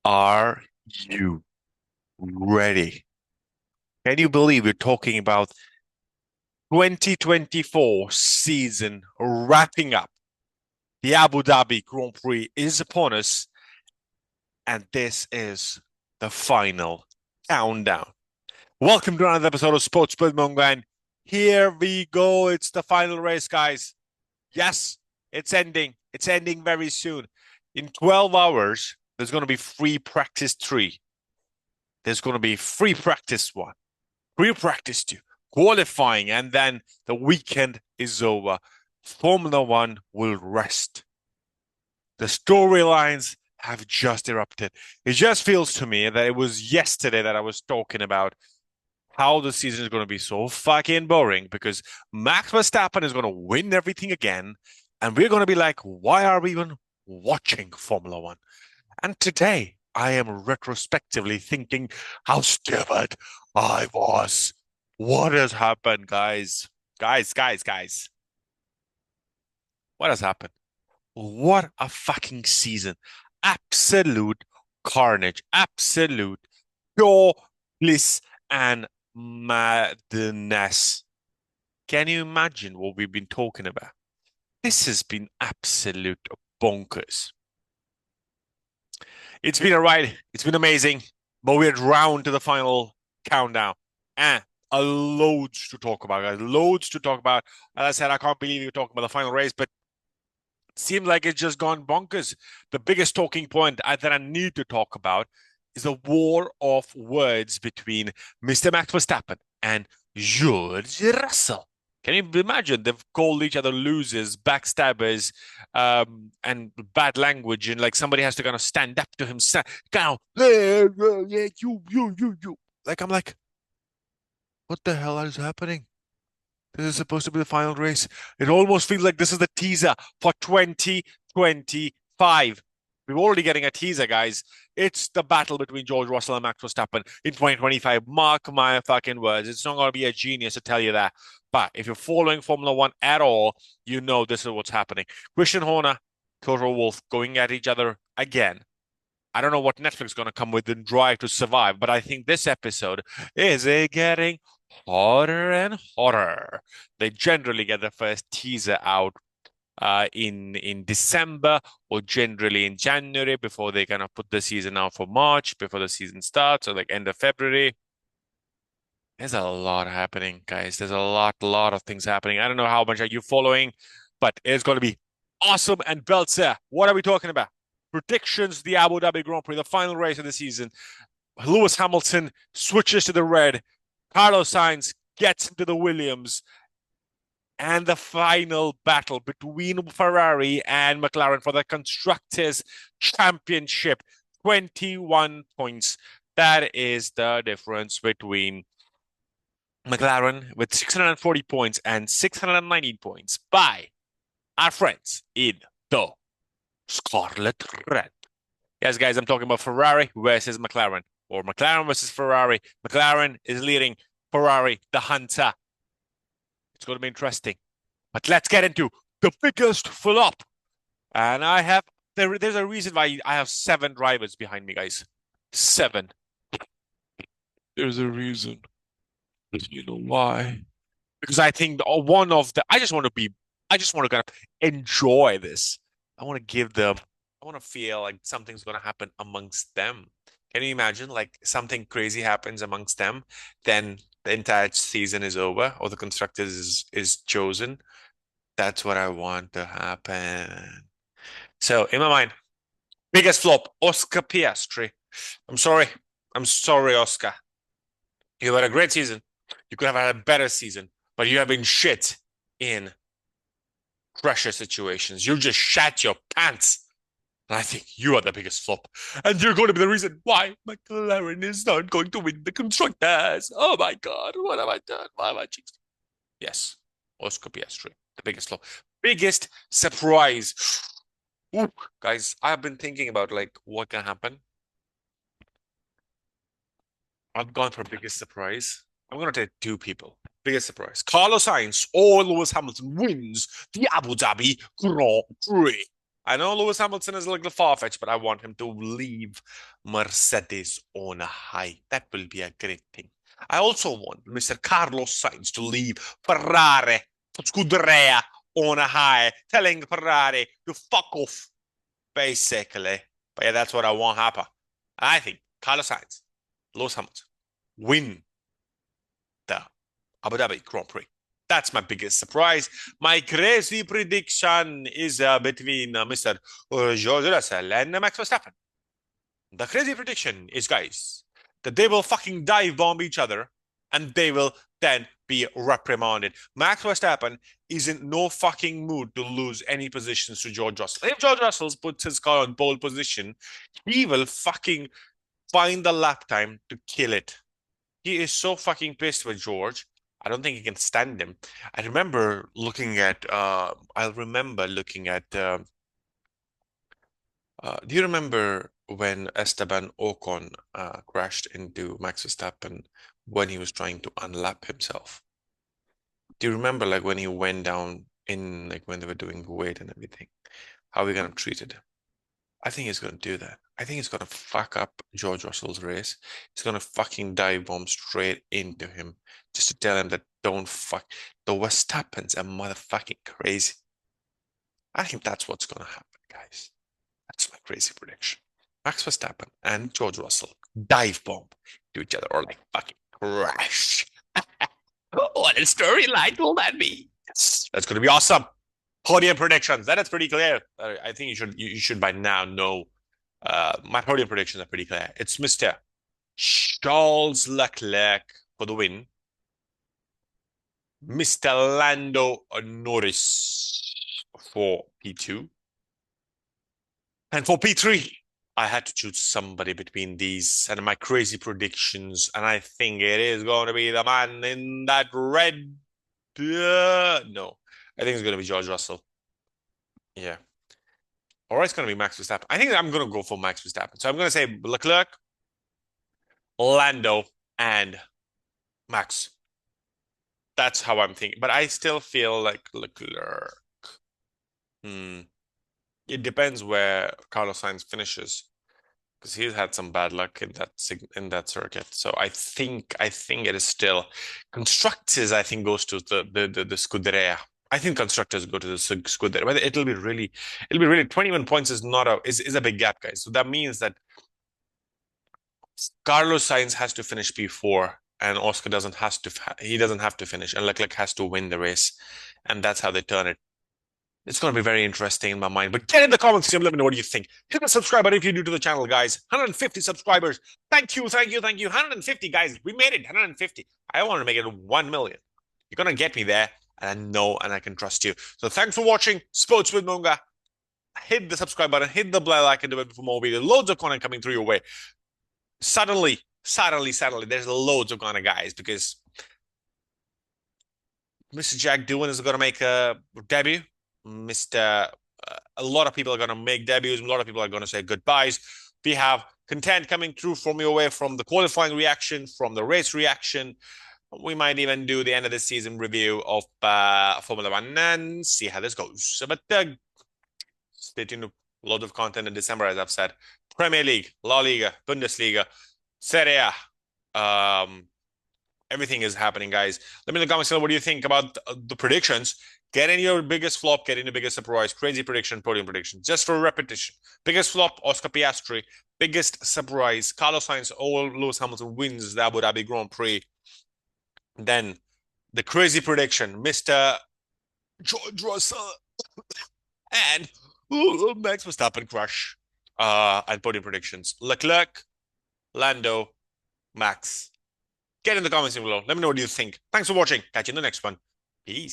Are you ready? Can you believe we're talking about 2024 season wrapping up? The Abu Dhabi Grand Prix is upon us, and this is the final countdown. Welcome to another episode of Sportswithmongha, and here we go. It's the final race, guys. Yes, it's ending. It's ending very soon. In 12 hours, there's going to be free practice 3. There's going to be free practice 1. Pre-practice to qualifying, and then the weekend is over. Formula One will rest. The storylines have just erupted. It just feels to me that it was yesterday that I was talking about how the season is going to be so fucking boring because Max Verstappen is going to win everything again. And we're going to be like, why are we even watching Formula One? And today, I am retrospectively thinking how stupid I was. What has happened, guys? Guys. What has happened? What a fucking season. Absolute carnage. Absolute pure bliss and madness. Can you imagine what we've been talking about? This has been absolute bonkers. It's been a ride. It's been amazing. But we're round to the final countdown. And a loads to talk about, guys. Loads to talk about. As I said, I can't believe you're talking about the final race, but it seemed like it's just gone bonkers. The biggest talking point that I need to talk about is the war of words between Mr. Max Verstappen and George Russell. Can you imagine? They've called each other losers, backstabbers, and bad language, and like somebody has to kind of stand up to him, kind of, yeah, you. Like I'm like, what the hell is happening? This is supposed to be the final race. It almost feels like this is the teaser for 2025. We're already getting a teaser, guys. It's the battle between George Russell and Max Verstappen in 2025. Mark my fucking words. It's not going to be a genius to tell you that. But if you're following Formula One at all, you know this is what's happening. Christian Horner, Toto Wolff going at each other again. I don't know what Netflix is going to come with in Drive to Survive, but I think this episode is getting hotter and hotter. They generally get the first teaser out in December or generally in January before they kind of put the season out for March before the season starts or like end of February. There's a lot happening, guys. There's a lot of things happening. I don't know how much are you following, but it's going to be awesome. And Belzer, what are we talking about? Predictions, the Abu Dhabi Grand Prix, the final race of the season. Lewis Hamilton switches to the red. Carlos Sainz gets into the Williams. And the final battle between Ferrari and McLaren for the Constructors' Championship. 21 points. That is the difference between McLaren with 640 points and 619 points by our friends in the Scarlet Red. Yes, guys, I'm talking about Ferrari versus McLaren, or McLaren versus Ferrari. McLaren is leading Ferrari, the Hunter. It's going to be interesting. But let's get into the biggest flop. And there's a reason why I have 7 drivers behind me, guys. 7. There's a reason. You know why? Because I think I just want to kind of enjoy this. I want to I want to feel like something's going to happen amongst them. Can you imagine like something crazy happens amongst them, then the entire season is over or the constructors is chosen? That's what I want to happen. So in my mind, biggest flop, Oscar Piastri. I'm sorry. I'm sorry, Oscar. You had a great season. You could have had a better season, but you have been shit in pressure situations. You just shat your pants. And I think you are the biggest flop. And you're going to be the reason why McLaren is not going to win the constructors. Oh my God, what have I done? Why have I cheated? Yes, Oscar Piastri, the biggest flop. Biggest surprise. Ooh, guys, I've been thinking about like what can happen. I've gone for biggest surprise. I'm going to take 2 people. Biggest surprise. Carlos Sainz or Lewis Hamilton wins the Abu Dhabi Grand Prix. I know Lewis Hamilton is a little far-fetched, but I want him to leave Mercedes on a high. That will be a great thing. I also want Mr. Carlos Sainz to leave Ferrari, Scuderia on a high, telling Ferrari to fuck off, basically. But yeah, that's what I want happen. I think Carlos Sainz, Lewis Hamilton, win the Abu Dhabi Grand Prix. That's my biggest surprise. My crazy prediction is between Mr. George Russell and Max Verstappen. The crazy prediction is, guys, that they will fucking dive bomb each other and they will then be reprimanded. Max Verstappen is in no fucking mood to lose any positions to George Russell. If George Russell puts his car on pole position, he will fucking find the lap time to kill it. He is so fucking pissed with George. I don't think he can stand him. I remember looking at I'll remember looking at do you remember when Esteban Ocon crashed into Max Verstappen when he was trying to unlap himself? Do you remember like when he went down in like when they were doing weight and everything? How are we gonna treat it? I think he's gonna do that. I think he's gonna fuck up George Russell's race. He's gonna fucking dive bomb straight into him just to tell him that don't fuck. The Verstappens are motherfucking crazy. I think that's what's gonna happen, guys. That's my crazy prediction. Max Verstappen and George Russell dive bomb to each other or like fucking crash. What a storyline will that be? Yes, that's gonna be awesome. Podium predictions. That is pretty clear. I think you should by now know. My podium predictions are pretty clear. It's Mr. Charles Leclerc for the win. Mr. Lando Norris for P2. And for P3, I had to choose somebody between these and my crazy predictions. And I think it is going to be the man in that red. No, I think it's going to be George Russell. Yeah. Or it's going to be Max Verstappen. I think I'm going to go for Max Verstappen. So I'm going to say Leclerc, Lando, and Max. That's how I'm thinking. But I still feel like Leclerc. It depends where Carlos Sainz finishes because he's had some bad luck in that circuit. So I think it is still constructors. I think goes to the Scuderia. I think constructors go to the Scuderia. But it'll be really 21 points is not a big gap, guys. So that means that Carlos Sainz has to finish P4 and Oscar doesn't have to finish and Leclerc has to win the race. And that's how they turn it. It's going to be very interesting in my mind. But get in the comments and let me know what you think. Hit the subscribe button if you're new to the channel, guys. 150 subscribers. Thank you. 150, guys. We made it. 150. I want to make it 1 million. You're going to get me there. And I know and I can trust you. So thanks for watching Sports with Monga. Hit the subscribe button. Hit the bell icon for more videos. Loads of content coming through your way. Suddenly, there's loads of content, guys, because Mr. Jack Doohan is going to make a debut. A lot of people are going to make debuts. A lot of people are going to say goodbyes. We have content coming through from your way from the qualifying reaction, from the race reaction. We might even do the end of the season review of Formula One and see how this goes. But stay tuned to a lot of content in December, as I've said. Premier League, La Liga, Bundesliga, Serie A. Everything is happening, guys. Let me know in the comments below what do you think about the predictions. Get in your biggest flop, get in your biggest surprise, crazy prediction, podium prediction. Just for repetition. Biggest flop, Oscar Piastri. Biggest surprise, Carlos Sainz or Lewis Hamilton wins the Abu Dhabi Grand Prix. Then the crazy prediction, Mr. George Russell and Max Verstappen crush. And podium predictions, Leclerc, Lando, Max. Get in the comments below. Let me know what you think. Thanks for watching. Catch you in the next one. Peace.